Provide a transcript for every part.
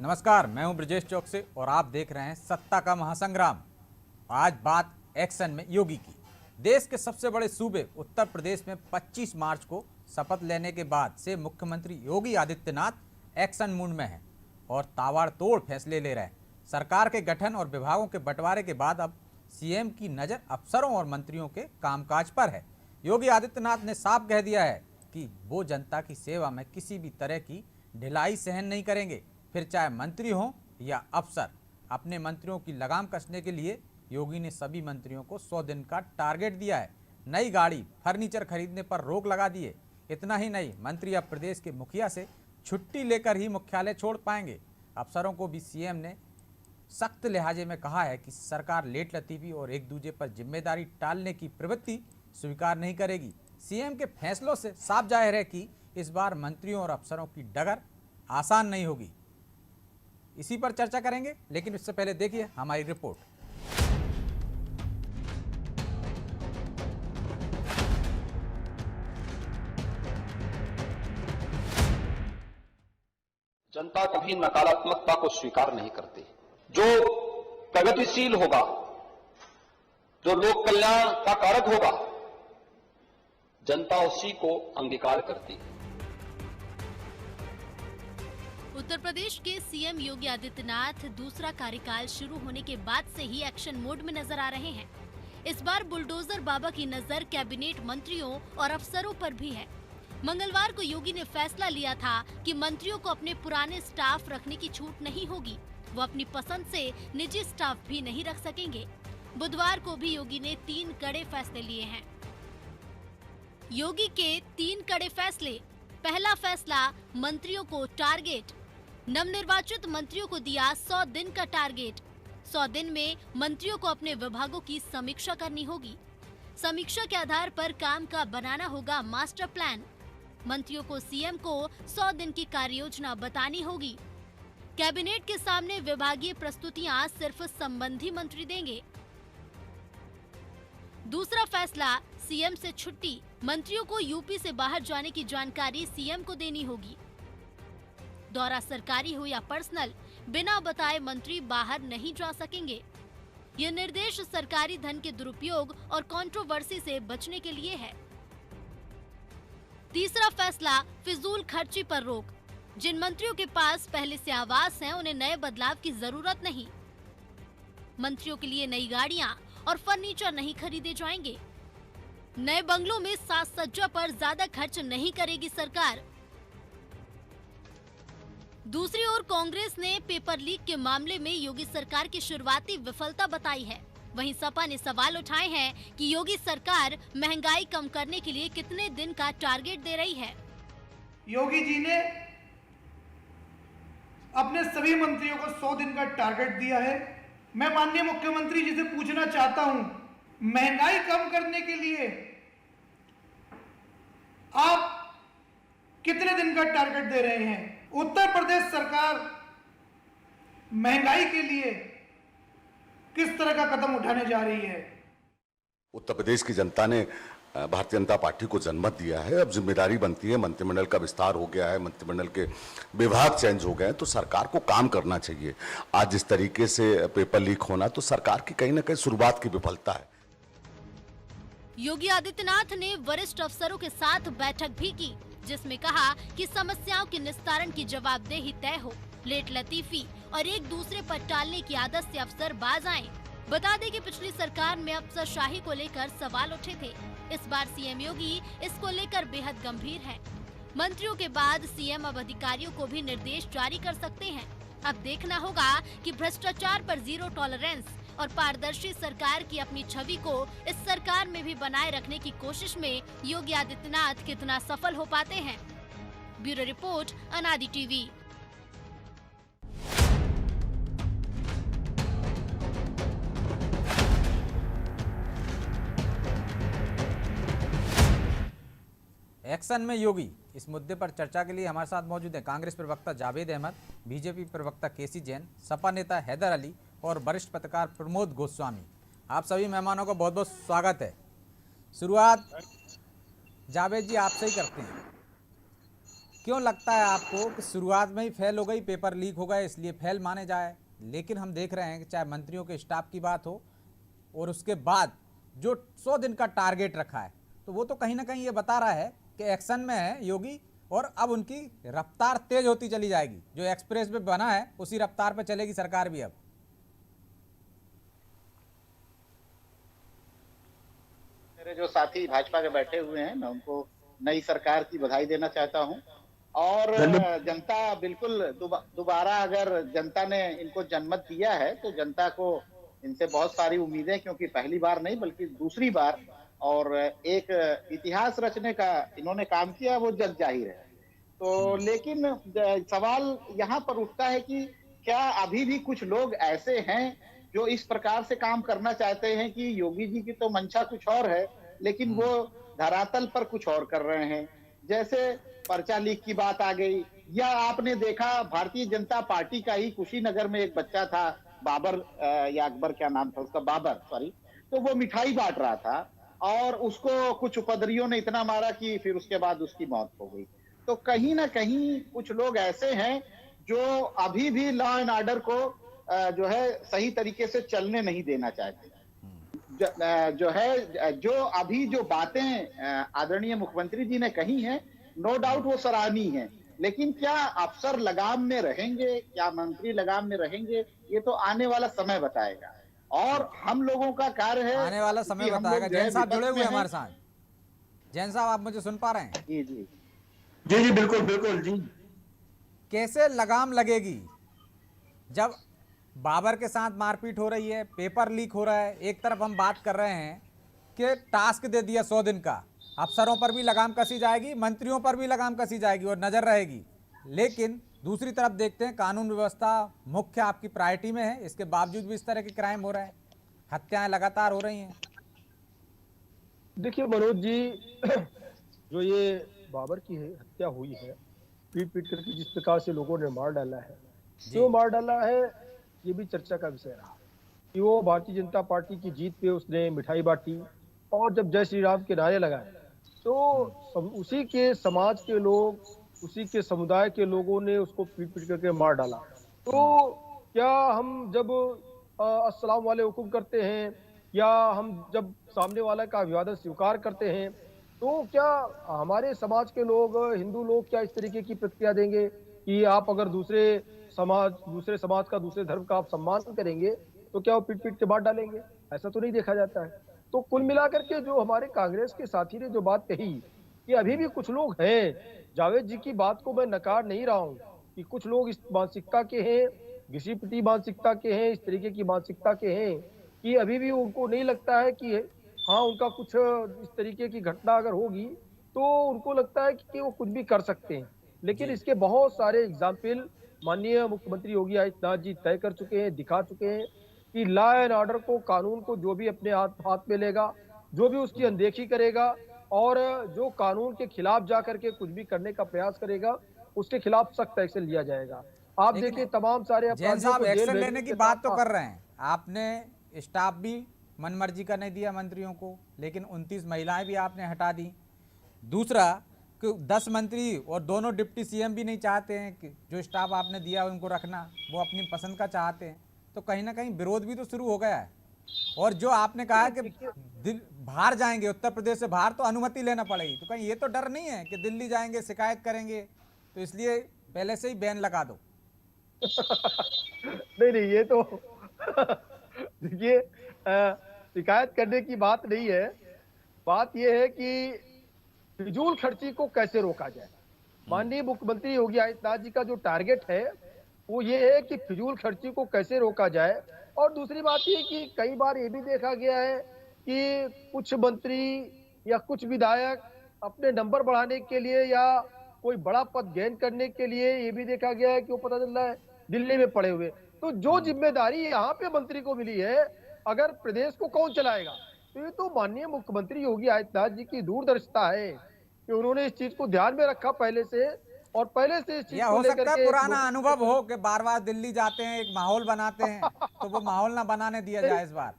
नमस्कार, मैं हूं ब्रजेश चौक से और आप देख रहे हैं सत्ता का महासंग्राम। आज बात एक्शन में योगी की। देश के सबसे बड़े सूबे उत्तर प्रदेश में 25 मार्च को शपथ लेने के बाद से मुख्यमंत्री योगी आदित्यनाथ एक्शन मूड में हैं और ताबड़तोड़ फैसले ले रहे हैं। सरकार के गठन और विभागों के बंटवारे के बाद अब सीएम की नज़र अफसरों और मंत्रियों के कामकाज पर है। योगी आदित्यनाथ ने साफ कह दिया है कि वो जनता की सेवा में किसी भी तरह की ढिलाई सहन नहीं करेंगे, फिर चाहे मंत्री हों या अफसर। अपने मंत्रियों की लगाम कसने के लिए योगी ने सभी मंत्रियों को 100 दिन का टारगेट दिया है। नई गाड़ी, फर्नीचर खरीदने पर रोक लगा दी है। इतना ही नहीं, मंत्री अब प्रदेश के मुखिया से छुट्टी लेकर ही मुख्यालय छोड़ पाएंगे। अफसरों को भी सीएम ने सख्त लिहाजे में कहा है कि सरकार लेट लतीफ़ी और एक दूसरे पर जिम्मेदारी टालने की प्रवृत्ति स्वीकार नहीं करेगी। सीएम के फैसलों से साफ जाहिर है कि इस बार मंत्रियों और अफसरों की डगर आसान नहीं होगी। इसी पर चर्चा करेंगे, लेकिन इससे पहले देखिए हमारी रिपोर्ट। जनता कभी नकारात्मकता को स्वीकार नहीं करती। जो प्रगतिशील होगा, जो लोक कल्याण का कारक होगा, जनता उसी को अंगीकार करती है। उत्तर प्रदेश के सीएम योगी आदित्यनाथ दूसरा कार्यकाल शुरू होने के बाद से ही एक्शन मोड में नजर आ रहे हैं। इस बार बुलडोजर बाबा की नजर कैबिनेट मंत्रियों और अफसरों पर भी है। मंगलवार को योगी ने फैसला लिया था कि मंत्रियों को अपने पुराने स्टाफ रखने की छूट नहीं होगी। वो अपनी पसंद से निजी स्टाफ भी नहीं रख सकेंगे। बुधवार को भी योगी ने 3 कड़े फैसले लिए हैं। योगी के 3 कड़े फैसले। पहला फैसला, मंत्रियों को टारगेट। नवनिर्वाचित मंत्रियों को दिया 100 दिन का टारगेट। 100 दिन में मंत्रियों को अपने विभागों की समीक्षा करनी होगी। समीक्षा के आधार पर काम का बनाना होगा मास्टर प्लान। मंत्रियों को सीएम को 100 दिन की कार्ययोजना बतानी होगी। कैबिनेट के सामने विभागीय प्रस्तुतियां सिर्फ संबंधी मंत्री देंगे। दूसरा फैसला, सीएम से छुट्टी। मंत्रियों को यूपी से बाहर जाने की जानकारी सीएम को देनी होगी। दौरा सरकारी हो या पर्सनल, बिना बताए मंत्री बाहर नहीं जा सकेंगे। यह निर्देश सरकारी धन के दुरुपयोग और कंट्रोवर्सी से बचने के लिए है। तीसरा फैसला, फिजूल खर्ची पर रोक। जिन मंत्रियों के पास पहले से आवास है, उन्हें नए बदलाव की जरूरत नहीं। मंत्रियों के लिए नई गाड़ियां और फर्नीचर नहीं खरीदे जाएंगे। नए बंगलों में साज सज्जा पर ज्यादा खर्च नहीं करेगी सरकार। दूसरी ओर कांग्रेस ने पेपर लीक के मामले में योगी सरकार की शुरुआती विफलता बताई है। वहीं सपा ने सवाल उठाए हैं कि योगी सरकार महंगाई कम करने के लिए कितने दिन का टारगेट दे रही है। योगी जी ने अपने सभी मंत्रियों को 100 दिन का टारगेट दिया है। मैं माननीय मुख्यमंत्री जी से पूछना चाहता हूं, महंगाई कम करने के लिए आप कितने दिन का टारगेट दे रहे हैं? उत्तर प्रदेश सरकार महंगाई के लिए किस तरह का कदम उठाने जा रही है? उत्तर प्रदेश की जनता ने भारतीय जनता पार्टी को जनमत दिया है। अब जिम्मेदारी बनती है, मंत्रिमंडल का विस्तार हो गया है, मंत्रिमंडल के विभाग चेंज हो गए हैं, तो सरकार को काम करना चाहिए। आज जिस तरीके से पेपर लीक होना, तो सरकार की कहीं ना कहीं शुरुआत की विफलता है। योगी आदित्यनाथ ने वरिष्ठ अफसरों के साथ बैठक भी की, जिसमें कहा कि समस्याओं के निस्तारण की जवाबदेही तय हो। लेट लतीफी और एक दूसरे पर टालने की आदत से अफसर बाज आएं। बता दें कि पिछली सरकार में अफसरशाही को लेकर सवाल उठे थे। इस बार सीएम योगी इसको लेकर बेहद गंभीर हैं। मंत्रियों के बाद सीएम अब अधिकारियों को भी निर्देश जारी कर सकते हैं। अब देखना होगा कि भ्रष्टाचार पर जीरो टॉलरेंस और पारदर्शी सरकार की अपनी छवि को इस सरकार में भी बनाए रखने की कोशिश में योगी आदित्यनाथ कितना सफल हो पाते हैं। ब्यूरो रिपोर्ट, अनादि टीवी। एक्शन में योगी, इस मुद्दे पर चर्चा के लिए हमारे साथ मौजूद हैं कांग्रेस प्रवक्ता जावेद अहमद, बीजेपी प्रवक्ता केसी जैन, सपा नेता हैदर अली और वरिष्ठ पत्रकार प्रमोद गोस्वामी। आप सभी मेहमानों का बहुत बहुत स्वागत है। शुरुआत जावेद जी आपसे ही करते हैं। क्यों लगता है आपको कि शुरुआत में ही फेल हो गई, पेपर लीक हो गए इसलिए फेल माने जाए? लेकिन हम देख रहे हैं कि चाहे मंत्रियों के स्टाफ की बात हो और उसके बाद जो 100 दिन का टारगेट रखा है, तो वो तो कहीं ना कहीं ये बता रहा है कि एक्शन में है योगी और अब उनकी रफ्तार तेज होती चली जाएगी। जो एक्सप्रेस वे बना है उसी रफ्तार पर चलेगी सरकार भी अब। मेरे जो साथी भाजपा के बैठे हुए हैं, मैं उनको नई सरकार की बधाई देना चाहता हूं। और जनता बिल्कुल दोबारा अगर जनता ने इनको जनमत दिया है तो जनता को इनसे बहुत सारी उम्मीदें, क्योंकि पहली बार नहीं बल्कि दूसरी बार, और एक इतिहास रचने का इन्होंने काम किया, वो जग जाहिर है। तो लेकिन सवाल यहाँ पर उठता है कि क्या अभी भी कुछ लोग ऐसे हैं जो इस प्रकार से काम करना चाहते हैं कि योगी जी की तो मंशा कुछ और है लेकिन वो धरातल पर कुछ और कर रहे हैं। जैसे पर्चा लीक की बात आ गई, या आपने देखा भारतीय जनता पार्टी का ही कुशीनगर में एक बच्चा था, बाबर या अकबर, क्या नाम था उसका, बाबर, सॉरी, तो वो मिठाई बांट रहा था और उसको कुछ उपद्रवियों ने इतना मारा कि फिर उसके बाद उसकी मौत हो गई। तो कहीं ना कहीं कुछ लोग ऐसे हैं जो अभी भी लॉ एंड ऑर्डर को जो है सही तरीके से चलने नहीं देना चाहते। जो है, जो अभी जो बातें आदरणीय मुख्यमंत्री जी ने कही हैं, नो डाउट वो सराहनीय है, लेकिन क्या अफसर लगाम में रहेंगे, क्या मंत्री लगाम में रहेंगे, ये तो आने वाला समय बताएगा। और हम लोगों का कार्य है, आने वाला समय बताएगा। जैन साहब जुड़े हुए हमारे साथ। जैन साहब, आप मुझे सुन पा रहे हैं? जी जी जी जी, बिल्कुल बिल्कुल जी। कैसे लगाम लगेगी जब बाबर के साथ मारपीट हो रही है, पेपर लीक हो रहा है? एक तरफ हम बात कर रहे हैं कि टास्क दे दिया 100 दिन का, अफसरों पर भी लगाम कसी जाएगी, मंत्रियों पर भी लगाम कसी जाएगी और नजर रहेगी। लेकिन दूसरी तरफ देखते हैं कानून व्यवस्था मुख्य आपकी प्रायोरिटी में है, इसके बावजूद भी इस तरह के क्राइम हो रहे हैं, हत्याएं लगातार हो रही हैं। देखिए मनोज जी, जो ये बाबर की हत्या हुई है, पीट पीट करके जिस प्रकार से लोगों ने मार डाला है, जो मार डाला है, ये भी चर्चा का विषय रहा कि वो भारतीय जनता पार्टी की जीत पे उसने मिठाई बांटी और जब जय श्री राम के नारे लगाए तो उसी के समाज के लोग, उसी के समुदाय के लोगों ने उसको पीट पीट करके मार डाला। तो क्या हम जब अस्सलाम वालेकुम करते हैं या हम जब सामने वाला का अभिवादन स्वीकार करते हैं, तो क्या हमारे समाज के लोग, हिंदू लोग, क्या इस तरीके की प्रतिक्रिया देंगे कि आप अगर दूसरे समाज का, दूसरे धर्म का आप सम्मान करेंगे तो क्या वो पीट पीट के मार डालेंगे? ऐसा तो नहीं देखा जाता है। तो कुल मिलाकर के जो हमारे कांग्रेस के साथी ने जो बात कही कि अभी भी कुछ लोग हैं, जावेद जी की बात को मैं नकार नहीं रहा हूँ कि कुछ लोग इस मानसिकता के हैं, घिसी-पिटी मानसिकता के हैं, इस तरीके की मानसिकता के हैं कि अभी भी उनको नहीं लगता है कि हाँ, उनका कुछ इस तरीके की घटना अगर होगी तो उनको लगता है कि वो कुछ भी कर सकते हैं। लेकिन इसके बहुत सारे एग्जाम्पल माननीय मुख्यमंत्री योगी आदित्यनाथ जी तय कर चुके हैं, दिखा चुके हैं कि लॉ एंड ऑर्डर को, कानून को जो भी अपने हाथ में लेगा, जो भी उसकी अनदेखी करेगा और जो कानून के खिलाफ जा करके कुछ भी करने का प्रयास करेगा, उसके खिलाफ सख्त एक्शन लिया जाएगा। आप देखिए तमाम सारे जैन साहब एक्शन लेने की बात तो कर रहे हैं, आपने स्टाफ भी मनमर्जी का नहीं दिया मंत्रियों को, लेकिन 29 महिलाएं भी आपने हटा दी। दूसरा कि 10 मंत्री और दोनों डिप्टी सीएम भी नहीं चाहते हैं कि जो स्टाफ आपने दिया उनको रखना, वो अपनी पसंद का चाहते हैं। तो कहीं ना कहीं विरोध भी तो शुरू हो गया है। और जो आपने कहा कि बाहर जाएंगे, उत्तर प्रदेश से बाहर, तो अनुमति लेना पड़ेगी, तो कहीं ये तो डर नहीं है कि दिल्ली जाएंगे शिकायत करेंगे, तो इसलिए पहले से ही बैन लगा दो? नहीं, ये तो देखिए शिकायत करने की बात नहीं है। बात यह है कि फिजूल खर्ची को कैसे रोका जाए। माननीय मुख्यमंत्री योगी आदित्यनाथ जी का जो टारगेट है वो ये है कि फिजूल खर्ची को कैसे रोका जाए। और दूसरी बात ये कि कई बार ये भी देखा गया है कि कुछ मंत्री या कुछ विधायक अपने नंबर बढ़ाने के लिए या कोई बड़ा पद गेन करने के लिए, ये भी देखा गया है कि वो पता चल रहा है दिल्ली में पड़े हुए। तो जो जिम्मेदारी यहाँ पे मंत्री को मिली है, अगर प्रदेश को कौन चलाएगा, तो ये तो माननीय मुख्यमंत्री योगी आदित्यनाथ जी की दूरदर्शिता है कि उन्होंने इस चीज को ध्यान में रखा पहले से, और पहले से इस चीज को हो लेकर सकता है के पुराना अनुभव हो कि बार बार दिल्ली जाते हैं, एक माहौल बनाते हैं, तो वो माहौल ना बनाने दिया जाए इस बार।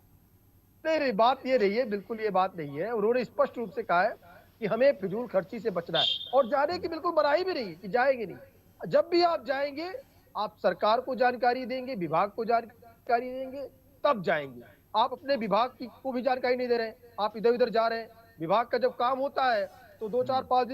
नहीं, बात ये नहीं है, बिल्कुल ये बात नहीं है। उन्होंने स्पष्ट रूप से कहा है कि हमें फिजूल खर्ची से बचना है, और जाने की बिल्कुल मनाही भी नहीं कि जाएंगे नहीं। जब भी आप जाएंगे, आप सरकार को जानकारी देंगे, विभाग को जानकारी देंगे, तब जाएंगे। आप अपने विभाग की को भी जानकारी नहीं दे रहे हैं, आप इधर उधर जा रहे हैं। विभाग का जब काम होता है तो 2-4-5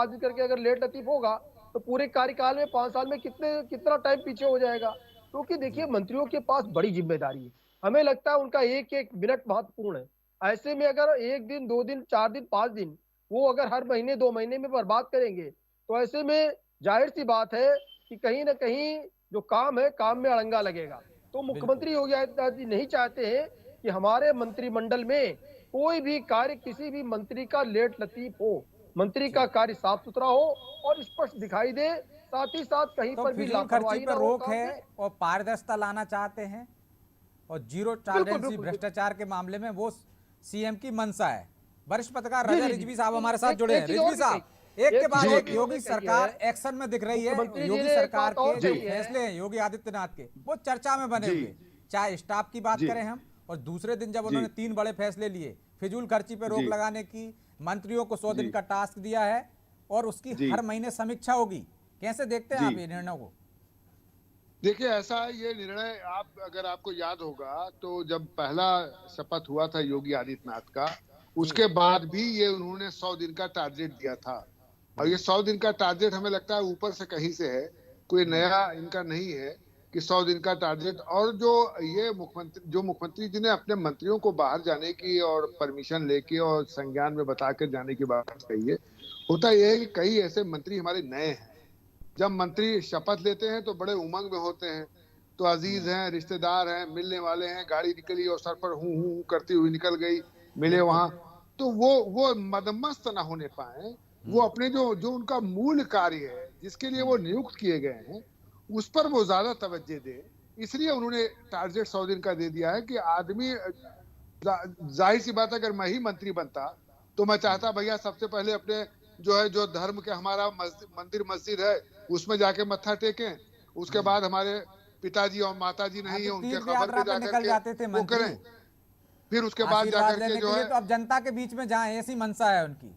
दिन करके अगर लेट लतीफ होगा तो पूरे कार्यकाल में 5 साल में कितना टाइम पीछे हो जाएगा। क्योंकि देखिए, मंत्रियों के पास बड़ी जिम्मेदारी है, हमें लगता है उनका एक एक मिनट महत्वपूर्ण है। ऐसे में अगर 1 दिन 2 दिन 4 दिन 5 दिन वो अगर हर महीने 2 महीने में बर्बाद करेंगे, तो ऐसे में जाहिर सी बात है कि कहीं ना कहीं जो काम है, काम में अड़ंगा लगेगा। तो मुख्यमंत्री योगी आदित्यनाथ जी नहीं चाहते हैं कि हमारे मंत्रिमंडल में कोई भी कार्य किसी भी मंत्री का लेट लतीफ हो। मंत्री का कार्य साफ सुथरा हो और स्पष्ट दिखाई दे, साथ ही साथ कहीं तो पर भी फिजूल खर्ची लापरवाही पर ना हो रोक काम है में। और पारदर्शिता लाना चाहते हैं, और जीरो टॉलरेंस भ्रष्टाचार के मामले में वो सीएम की मंशा है। वरिष्ठ पत्रकार जी, रजा जी, रिजवी जी। साहब हमारे साथ जुड़े हैं। एक चीज रिजवी और भी साहब, कही। एक के बाद चीज और एक भी योगी कही सरकार है। एक्शन में दिख रही है। मुख्यमंत्री जी योगी ने एक सरकार बात और के जो कही है। फैसले हैं योगी आदित्यनाथ के, वो चर्चा में बने हुए, चाहे स्टाफ की बात करें हम, और दूसरे दिन जब उन्होंने 3 बड़े फैसले लिए, फिजूल खर्ची पर रोक लगाने की, मंत्रियों को 100 दिन का टास्क दिया है, और उसकी हर महीने समीक्षा होगी। कैसे देखते हैं आप ये निर्णय को? देखिए, ऐसा है, ये निर्णय अगर आपको याद होगा तो जब पहला शपथ हुआ था योगी आदित्यनाथ का, उसके बाद भी ये उन्होंने 100 दिन का टारगेट दिया था। और ये 100 दिन का टारगेट हमें लगता है ऊपर से कहीं से है, कोई नया इनका नहीं है कि 100 दिन का टारगेट। और जो मुख्यमंत्री जी ने अपने मंत्रियों को बाहर जाने की और परमिशन लेके और संज्ञान में बता कर जाने की बात कही है, होता यह है कि कई ऐसे मंत्री हमारे नए हैं। जब मंत्री शपथ लेते हैं तो बड़े उमंग में होते हैं, तो अजीज हैं, रिश्तेदार हैं, मिलने वाले हैं, गाड़ी निकली और सर पर हूं हूं करती हुई निकल गई, मिले वहां, तो वो मदमस्त ना होने पाए। वो अपने जो उनका मूल कार्य है, जिसके लिए वो नियुक्त किए गए हैं, उस पर वो ज्यादा तवज्जो दे। इसलिए उन्होंने टारगेट 100 दिन का दे दिया है कि आदमी, जाहिर सी बात है, अगर मैं ही मंत्री बनता तो मैं चाहता भैया सबसे पहले अपने जो धर्म के हमारा मंदिर मस्जिद है उसमें जाके मत्था टेकें, उसके बाद हमारे पिताजी और माताजी नहीं है उनके कब्र पे निकल जाते थे वो मंत्री, करें, फिर उसके बाद आशीर्वाद जाकर लेने के के जो लिए है, तो अब जनता के बीच में जाएं, ऐसी मंशा है उनकी।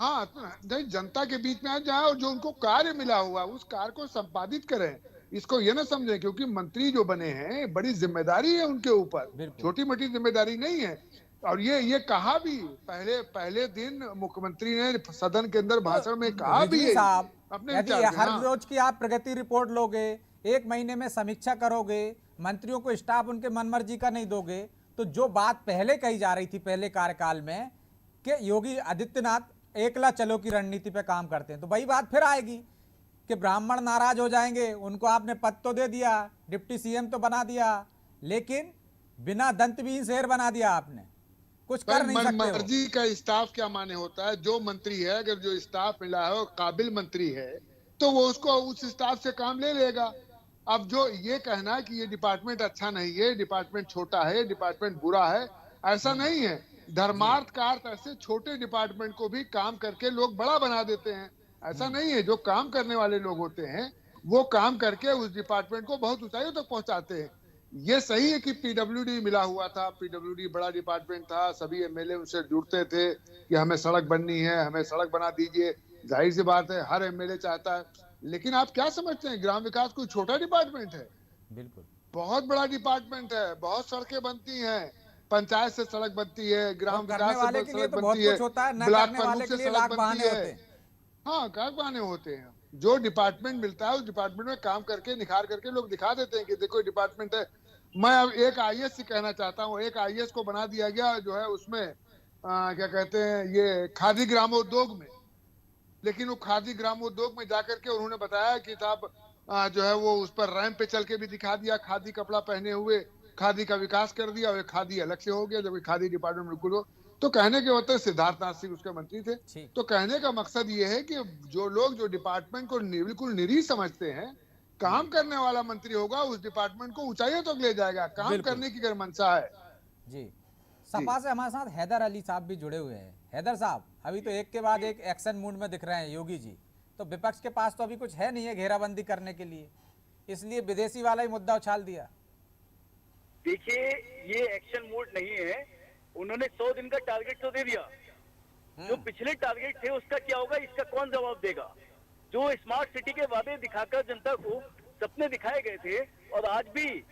हाँ, नहीं, जनता के बीच में आ जाए और जो उनको कार्य मिला हुआ उस कार्य को संपादित करें। इसको ये ना समझें क्योंकि मंत्री जो बने हैं बड़ी जिम्मेदारी है उनके ऊपर, छोटी मोटी जिम्मेदारी नहीं है। और ये कहा भी पहले दिन मुख्यमंत्री ने सदन के अंदर भाषण में कहा भी है साहब, अपने यदि विचार हर रोज की आप प्रगति रिपोर्ट लोगे, 1 महीने में समीक्षा करोगे, मंत्रियों को स्टाफ उनके मनमर्जी का नहीं दोगे, तो जो बात पहले कही जा रही थी पहले कार्यकाल में कि योगी आदित्यनाथ एकला चलो की रणनीति पे काम करते हैं, तो वही बात फिर आएगी कि ब्राह्मण नाराज हो जाएंगे। उनको आपने पद तो दे दिया, डिप्टी सीएम तो बना दिया, लेकिन बिना दंतविहीन शेर बना दिया आपने, कुछ कर नहीं सकते। मर्जी का स्टाफ क्या माने होता है? जो मंत्री है, अगर जो स्टाफ मिला है वो काबिल मंत्री है तो वो उसको उस स्टाफ से काम ले लेगा। अब जो ये कहना है कि ये डिपार्टमेंट अच्छा नहीं है, डिपार्टमेंट छोटा है, डिपार्टमेंट बुरा है, ऐसा नहीं है। धर्मार्थ का अर्थ ऐसे छोटे डिपार्टमेंट को भी काम करके लोग बड़ा बना देते हैं, ऐसा नहीं है। जो काम करने वाले लोग होते हैं वो काम करके उस डिपार्टमेंट को बहुत ऊंचाइयों तक पहुंचाते हैं। ये सही है कि पीडब्ल्यूडी मिला हुआ था, पीडब्ल्यूडी बड़ा डिपार्टमेंट था, सभी एमएलए उनसे जुड़ते थे कि हमें सड़क बननी है, हमें सड़क बना दीजिए। जाहिर सी बात है हर एमएलए चाहता है, लेकिन आप क्या समझते हैं ग्राम विकास कोई छोटा डिपार्टमेंट है? बिल्कुल बहुत बड़ा डिपार्टमेंट है, बहुत सड़कें बनती हैं, पंचायत से सड़क बनती है, ग्राम विकास से सड़क बनती है, ब्लॉक प्रमुख से सड़क बनती है। हाँ, क्या बहाने होते हैं? जो डिपार्टमेंट मिलता है उस डिपार्टमेंट में काम करके निखार करके लोग दिखा देते हैं कि देखो डिपार्टमेंट है। मैं अब एक आईएएस से कहना चाहता हूँ, एक आईएएस को बना दिया गया जो है उसमें क्या कहते हैं ये खादी ग्रामोद्योग में, लेकिन वो खादी ग्रामोद्योग में जाकर के उन्होंने बताया कि साहब जो है वो उस पर रैंप पे चल के भी दिखा दिया, खादी कपड़ा पहने हुए खादी का विकास कर दिया, और खादी अलग से हो गया जबकि खादी डिपार्टमेंट बिल्कुल हो। तो कहने के होते सिद्धार्थनाथ सिंह उसके मंत्री थे। तो कहने का मकसद ये है कि जो लोग जो डिपार्टमेंट को बिल्कुल निरी समझते हैं, काम करने वाला मंत्री होगा उस डिपार्टमेंट को ऊंचाइयों तक ले जाएगा, काम करने की अगर मंशा है। जी, सपा से हमारे साथ हैदर अली साहब भी जुड़े हुए हैं। हैदर साहब, अभी तो एक के बाद एक एक्शन मूड में दिख रहे हैं योगी जी, तो विपक्ष के पास तो अभी कुछ है नहीं है घेराबंदी करने के लिए, इसलिए विदेशी वाला ही मुद्दा उछाल दिया। देखिए, ये एक्शन मूड नहीं है, उन्होंने 100 दिन का टारगेट तो दे दिया, जो पिछले टारगेट थे उसका क्या होगा, इसका कौन जवाब देगा? जो स्मार्ट सिटी के वादे दिखाकर जनता को सपने दिखाए गए थे, और आज भी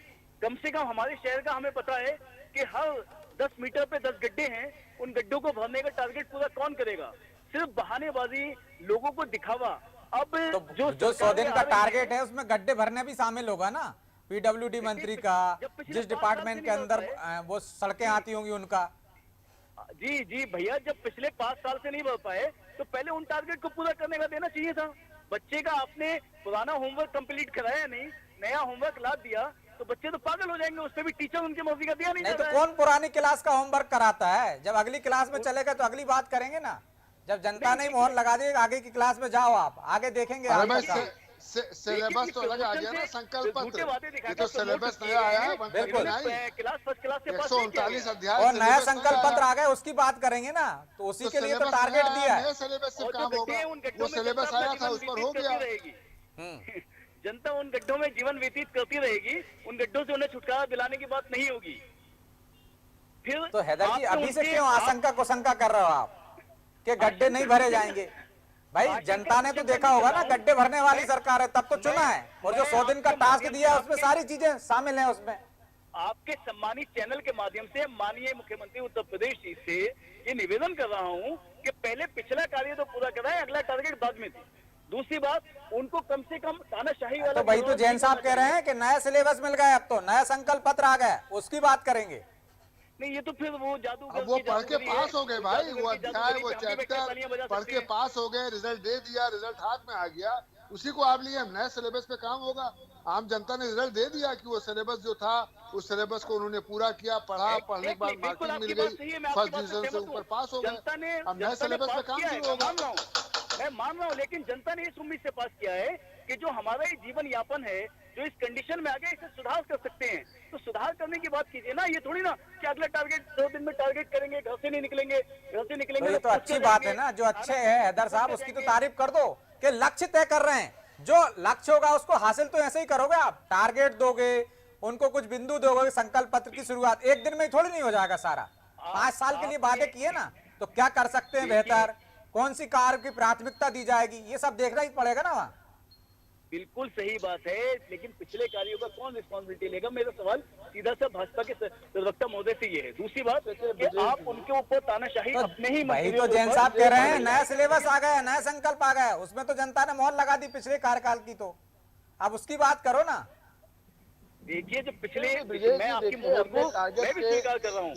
कम से कम हमारे शहर का हमें पता है कि हर 10 मीटर पे 10 गड्ढे हैं, उन गड्ढों को भरने का टारगेट पूरा कौन करेगा? सिर्फ बहानेबाजी, लोगों को दिखावा। अब तो जो 100 दिन का टारगेट है उसमें गड्ढे भरने भी शामिल होगा ना, पीडब्ल्यूडी मंत्री का, जिस डिपार्टमेंट के अंदर वो सड़कें आती होंगी उनका। जी जी भैया, जब पिछले 5 साल से नहीं भर पाए तो पहले उन टारगेट को पूरा करने का देना चाहिए था। बच्चे का आपने पुराना होमवर्क कंप्लीट कराया नहीं, नया होमवर्क ला दिया, तो बच्चे तो पागल हो जाएंगे। उसपे भी टीचर उनकी मर्जी का दिया नहीं तो कौन पुरानी क्लास का होमवर्क कराता है? जब अगली क्लास में चलेगा तो अगली बात करेंगे ना। जब जनता ने मोहर लगा दी आगे की क्लास में जाओ, आप आगे देखेंगे। सिलेबस तो अलग आ गया ना, संकल्प पत्र, ये तो सिलेबस नया आया है, बिल्कुल 139 अध्याय और नया संकल्प पत्र आ गया, उसकी बात करेंगे ना। तो उसी के लिए तो टारगेट दिया है। सिलेबस से काम होगा, वो सिलेबस आया था उस पर हो गया। जनता उन गड्ढों में जीवन व्यतीत करती रहेगी, उन गड्ढों से उन्हें छुटकारा दिलाने की बात नहीं होगी। फिर तो हैदर जी अभी से क्यों आशंका कुशंका कर रहे हो आप कि गड्ढे नहीं भरे जाएंगे? भाई जनता ने तो देखा होगा ना, गड्ढे भरने वाली सरकार है, तब तो चुना है। और जो 100 दिन का टास्क दिया है उसमें सारी चीजें शामिल हैं उसमें। आपके सम्मानित चैनल के माध्यम से माननीय मुख्यमंत्री उत्तर प्रदेश जी से ये निवेदन कर रहा हूँ कि पहले पिछला कार्य तो पूरा कराएं, अगला टारगेट बाद में थी। दूसरी बात, उनको कम से कम तानाशाही वाला। तो भाई तो जैन साहब कह रहे हैं कि नया सिलेबस मिल गया, अब तो नया संकल्प पत्र आ गया, उसकी बात करेंगे। नहीं, ये तो फिर वो जादू, वो पढ़ के पास हो गए भाई, वो अध्याय वो चैप्टर पढ़ के पास हो गए, रिजल्ट दे दिया, रिजल्ट हाथ में आ गया, उसी को आप लिए नए सिलेबस पे काम होगा। आम जनता ने रिजल्ट दे दिया कि वो सिलेबस जो था उस सिलेबस को उन्होंने पूरा किया, पढ़ा, पढ़ने के बाद मार्किंग मिल गई, फर्स्ट डिवीजन से ऊपर पास हो गए। अब नए सिलेबस पे काम शुरू होगा। मैं मान रहा हूँ, लेकिन जनता ने इस उम्मीद से पास किया है कि जो हमारा ये जीवन यापन है, जो इस कंडीशन में आ गया, इसे सुधार कर सकते हैं। तो सुधार करने की बात कीजिए ना, ये थोड़ी ना कि अगला टारगेट 2 दिन में टारगेट करेंगे, घर से नहीं निकलेंगे, घर से निकलेंगे। तो ये तो अच्छी बात है ना, जो अच्छे है हैदर साहब उसकी तो तारीफ कर दो कि लक्ष्य तय कर रहे हैं। जो लक्ष्य होगा उसको हासिल तो ऐसे ही करोगे आप, टारगेट दोगे, उनको कुछ बिंदु दोगे, संकल्प पत्र की शुरुआत एक दिन में ही थोड़ी नहीं हो जाएगा सारा। 5 साल के लिए वादे किए ना, तो क्या कर सकते हैं बेहतर, कौन सी कार्य की प्राथमिकता दी जाएगी, ये सब देखना ही पड़ेगा ना वहाँ। बिल्कुल सही बात है, लेकिन पिछले कार्यों का कौन रिस्पॉन्सिबिलिटी लेगा? मेरा सवाल सीधा सा भाजपा के प्रवक्ता महोदय से ये है। दूसरी बात कि आप उनके ऊपर तानाशाही तो अपने ही भाई तो जैन साहब कह रहे हैं नया सिलेबस आ गया, नया संकल्प आ गया, उसमें तो जनता ने मोहर लगा दी पिछले कार्यकाल की, तो अब उसकी बात करो ना। देखिए, जो पिछले मैं आपकी मोहर को मैं भी स्वीकार कर रहा हूँ,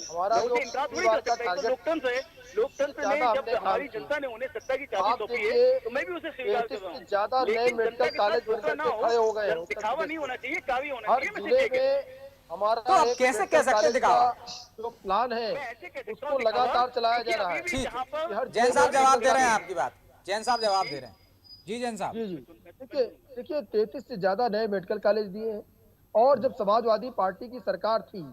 इनकार थोड़ी कर सकता है। लोकतंत्र है, लोकतंत्र में जब हमारी जनता ने उन्हें सत्ता की चाबी सौंपी है तो मैं भी उसे स्वीकार कर रहा हूँ। लेकिन जनता के साथ धोखा ना हो, दिखावा नहीं होना चाहिए, कार्य होना चाहिए। हमारा तो आप कैसे कह सकते हैं दिखावा? जो प्लान है उसको लगातार चलाया जा रहा है। ठीक, जैन साहब जवाब दे रहे हैं आपकी बात, जैन साहब जवाब दे रहे हैं। जी जैन साहब। जी देखिए 33 से ज्यादा नए मेडिकल कॉलेज दिए हैं, और जब समाजवादी पार्टी की सरकार थी,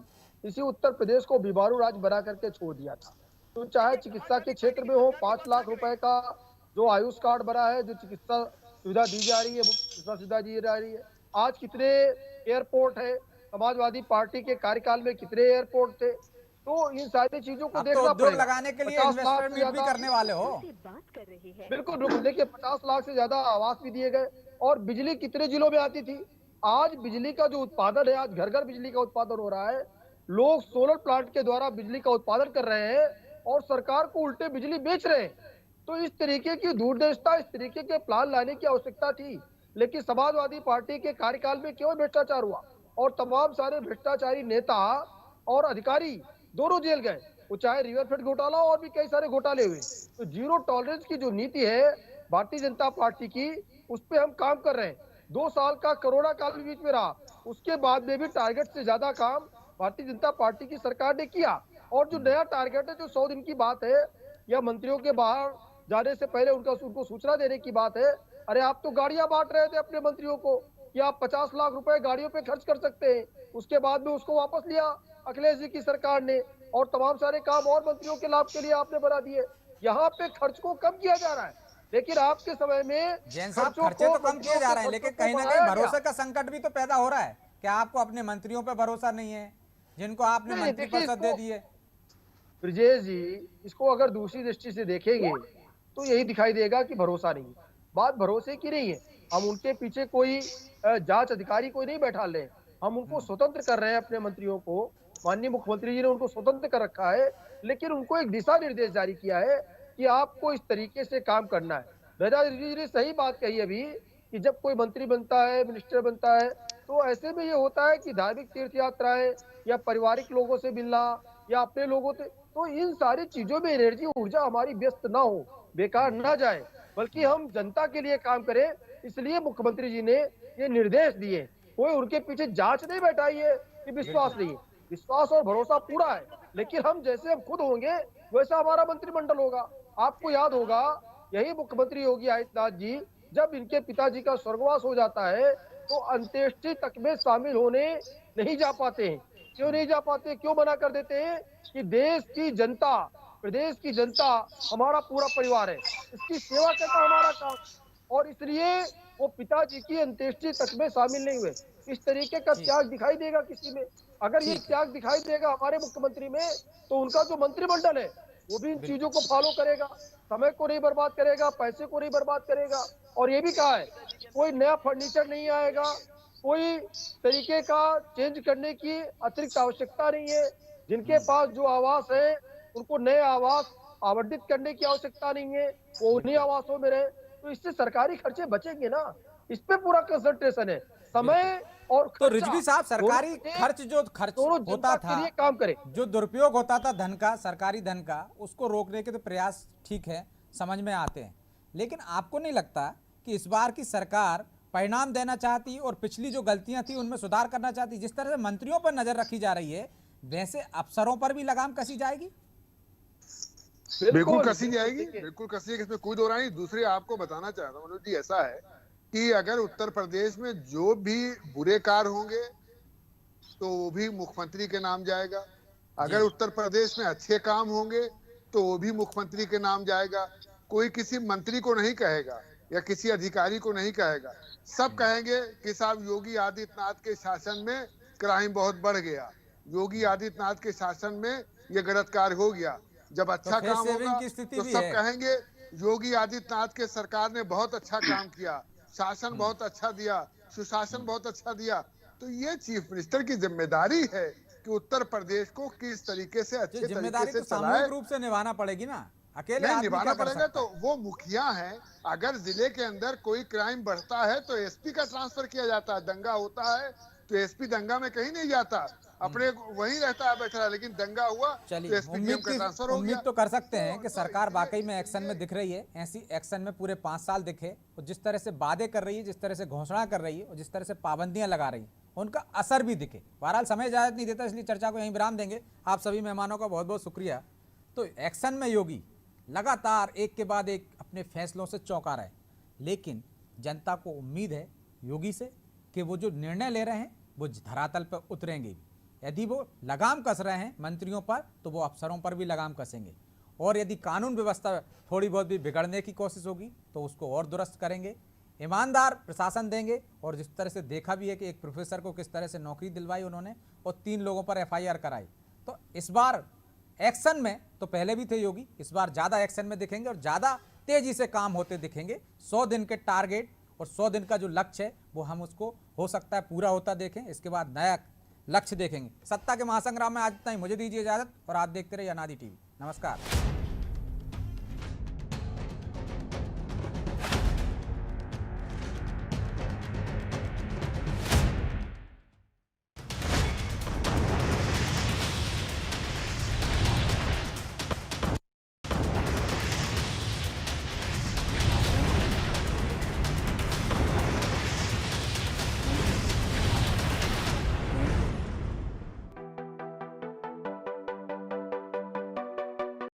इसी उत्तर प्रदेश को बीमारू राज्य बना करके छोड़ दिया था। तो चाहे चिकित्सा के क्षेत्र में हो, 5 लाख रुपए का जो आयुष कार्ड बना है, जो चिकित्सा सुविधा दी जा रही है, चिकित्सा सुविधा दी जा रही है। आज कितने एयरपोर्ट है, समाजवादी पार्टी के कार्यकाल में कितने एयरपोर्ट थे? तो इन सारी चीजों को देखना पड़ेगा। लगाने के लिए इन्वेस्टमेंट भी करने वाले हो। बिल्कुल देखिए 50 लाख से ज्यादा आवास भी दिए गए। और बिजली कितने जिलों में आती थी? आज बिजली का जो उत्पादन है, आज घर घर बिजली का उत्पादन हो रहा है, लोग सोलर प्लांट के द्वारा बिजली का उत्पादन कर रहे हैं और सरकार को उल्टे बिजली बेच रहे हैं। तो इस तरीके की दूरदर्शिता, इस तरीके के प्लान लाने की आवश्यकता थी, लेकिन समाजवादी पार्टी के कार्यकाल में क्यों भ्रष्टाचार हुआ और तमाम सारे भ्रष्टाचारी नेता और अधिकारी दोनों जेल गए, वो चाहे रिवरफ्रंट घोटाला और भी कई सारे घोटाले हुए। तो जीरो टॉलरेंस की जो नीति है भारतीय जनता पार्टी की, उस पर हम काम कर रहे हैं। 2 साल का कोरोना काल भी बीच में रहा, उसके बाद में भी टारगेट से ज्यादा काम भारतीय जनता पार्टी की सरकार ने किया। और जो नया टारगेट है, जो 100 दिन की बात है, या मंत्रियों के बाहर जाने से पहले उनको सूचना देने की बात है। अरे आप तो गाड़ियां बांट रहे थे अपने मंत्रियों को कि आप 50 लाख रुपए गाड़ियों पे खर्च कर सकते हैं, उसके बाद में उसको वापस लिया अखिलेश जी की सरकार ने, और तमाम सारे काम और मंत्रियों के लाभ के लिए आपने बना दिए। यहाँ पे खर्च को कम किया जा रहा है, लेकिन आपके समय में जैन साहब खर्चे तो कम किए जा रहे हैं, लेकिन कहीं ना कहीं भरोसे का संकट भी तो पैदा हो रहा है। क्या आपको अपने मंत्रियों पे भरोसा नहीं है जिनको आपने मंत्री परिषद दे दिए? ब्रजेश जी इसको अगर दूसरी दृष्टि से देखेंगे तो यही दिखाई देगा कि भरोसा नहीं है। बात भरोसे की नहीं है। हम उनके पीछे कोई जांच अधिकारी कोई नहीं बैठा ले, हम उनको स्वतंत्र कर रहे हैं। अपने मंत्रियों को माननीय मुख्यमंत्री जी ने उनको स्वतंत्र कर रखा है, लेकिन उनको एक दिशा निर्देश जारी किया है कि आपको इस तरीके से काम करना है। रजा जी ने सही बात कही अभी कि जब कोई मंत्री बनता है, मिनिस्टर बनता है, तो ऐसे में ये होता है कि धार्मिक तीर्थ यात्राएं या पारिवारिक लोगों से मिलना या अपने लोगों से, तो इन सारी चीजों में एनर्जी ऊर्जा हमारी व्यस्त ना हो, बेकार ना जाए, बल्कि हम जनता के लिए काम करें। इसलिए मुख्यमंत्री जी ने ये निर्देश दिए। कोई उनके पीछे जांच नहीं बैठाई है कि विश्वास नहीं है, विश्वास और भरोसा पूरा है, लेकिन हम जैसे हम खुद होंगे वैसा हमारा मंत्रिमंडल होगा। आपको याद होगा यही मुख्यमंत्री योगी आदित्यनाथ जी जब इनके पिताजी का स्वर्गवास हो जाता है तो अंत्येष्टि तक में शामिल होने नहीं जा पाते हैं। क्यों नहीं जा पाते, क्यों मना कर देते हैं? कि देश की जनता, प्रदेश की जनता हमारा पूरा परिवार है, इसकी सेवा करना हमारा काम, और इसलिए वो पिताजी की अंत्येष्टि तक में शामिल नहीं हुए। इस तरीके का त्याग दिखाई देगा किसी में? अगर ये त्याग दिखाई देगा हमारे मुख्यमंत्री में, तो उनका जो मंत्रिमंडल है वो भी इन चीजों को फॉलो करेगा, समय को नहीं बर्बाद करेगा, पैसे को नहीं बर्बाद करेगा। और ये भी कहा है कोई नया फर्नीचर नहीं आएगा, कोई तरीके का चेंज करने की अतिरिक्त आवश्यकता नहीं है। जिनके पास जो आवास है उनको नए आवास आवंटित करने की आवश्यकता नहीं है, वो उन्हीं आवासों में रहे। तो इससे सरकारी खर्चे बचेंगे ना, इस पे पूरा कंसंट्रेशन है, समय और तो रिजवी साहब, सरकारी खर्च जो खर्च होता था, काम करे, जो दुरुपयोग होता था धन का, सरकारी धन का, उसको रोकने के तो प्रयास ठीक है, समझ में आते हैं, लेकिन आपको नहीं लगता कि इस बार की सरकार परिणाम देना चाहती और पिछली जो गलतियां थी उनमें सुधार करना चाहती? जिस तरह से मंत्रियों पर नजर रखी जा रही है वैसे अफसरों पर भी लगाम कसी जाएगी? बिल्कुल कसी जाएगी, बिल्कुल कसी जाएगी, इसमें कोई दो राय नहीं। दूसरी आपको बताना चाहता हूँ मनोज जी, ऐसा है कि अगर उत्तर प्रदेश में जो भी बुरे कार्य होंगे तो वो भी मुख्यमंत्री के नाम जाएगा, अगर उत्तर प्रदेश में अच्छे काम होंगे तो वो भी मुख्यमंत्री के नाम जाएगा। कोई किसी मंत्री को नहीं कहेगा या किसी अधिकारी को नहीं कहेगा, सब कहेंगे कि साहब योगी आदित्यनाथ के शासन में क्राइम बहुत बढ़ गया, योगी आदित्यनाथ के शासन में ये गलत कार्य हो गया। जब अच्छा काम होगा तो सब कहेंगे योगी आदित्यनाथ के सरकार ने बहुत अच्छा काम किया, शासन बहुत अच्छा दिया, सुशासन बहुत अच्छा दिया। तो ये चीफ मिनिस्टर की जिम्मेदारी है कि उत्तर प्रदेश को किस तरीके से अच्छे तरीके से सामूहिक रूप से निभाना पड़ेगी ना, अकेले नहीं निभाना पड़ेगा। तो वो मुखिया है, अगर जिले के अंदर कोई क्राइम बढ़ता है तो एसपी का ट्रांसफर किया जाता है, दंगा होता है तो एसपी दंगा में कहीं नहीं जाता, अपने वहीं रहता है बैठा है, लेकिन दंगा हुआ तो एसपी डीएम का ट्रांसफर हो गया। उम्मीद तो कर सकते हैं कि सरकार वाकई में एक्शन में दिख रही है, ऐसी एक्शन में पूरे 5 साल दिखे, और जिस तरह से वादे कर रही है, जिस तरह से घोषणा कर रही है और जिस तरह से पाबंदियां लगा रही है उनका असर भी दिखे। बहरहाल समय इजाजत नहीं देता, इसलिए चर्चा को यहीं विराम देंगे। आप सभी मेहमानों का बहुत बहुत शुक्रिया। तो एक्शन में योगी लगातार एक के बाद एक अपने फैसलों से चौंका रहे, लेकिन जनता को उम्मीद है योगी से कि वो जो निर्णय ले रहे हैं वो धरातल पर उतरेंगे। यदि वो लगाम कस रहे हैं मंत्रियों पर तो वो अफसरों पर भी लगाम कसेंगे, और यदि कानून व्यवस्था थोड़ी बहुत भी बिगड़ने की कोशिश होगी तो उसको और दुरुस्त करेंगे, ईमानदार प्रशासन देंगे। और जिस तरह से देखा भी है कि एक प्रोफेसर को किस तरह से नौकरी दिलवाई उन्होंने और 3 लोगों पर FIR कराई, तो इस बार एक्शन में तो पहले भी थे योगी, इस बार ज़्यादा एक्शन में दिखेंगे और ज़्यादा तेजी से काम होते दिखेंगे। 100 दिन के टारगेट और 100 दिन का जो लक्ष्य है वो हम उसको हो सकता है पूरा होता देखें, इसके बाद नया लक्ष्य देखेंगे। सत्ता के महासंग्राम में आज इतना ही, मुझे दीजिए इजाजत और आप देखते रहिए अनादि टीवी। नमस्कार।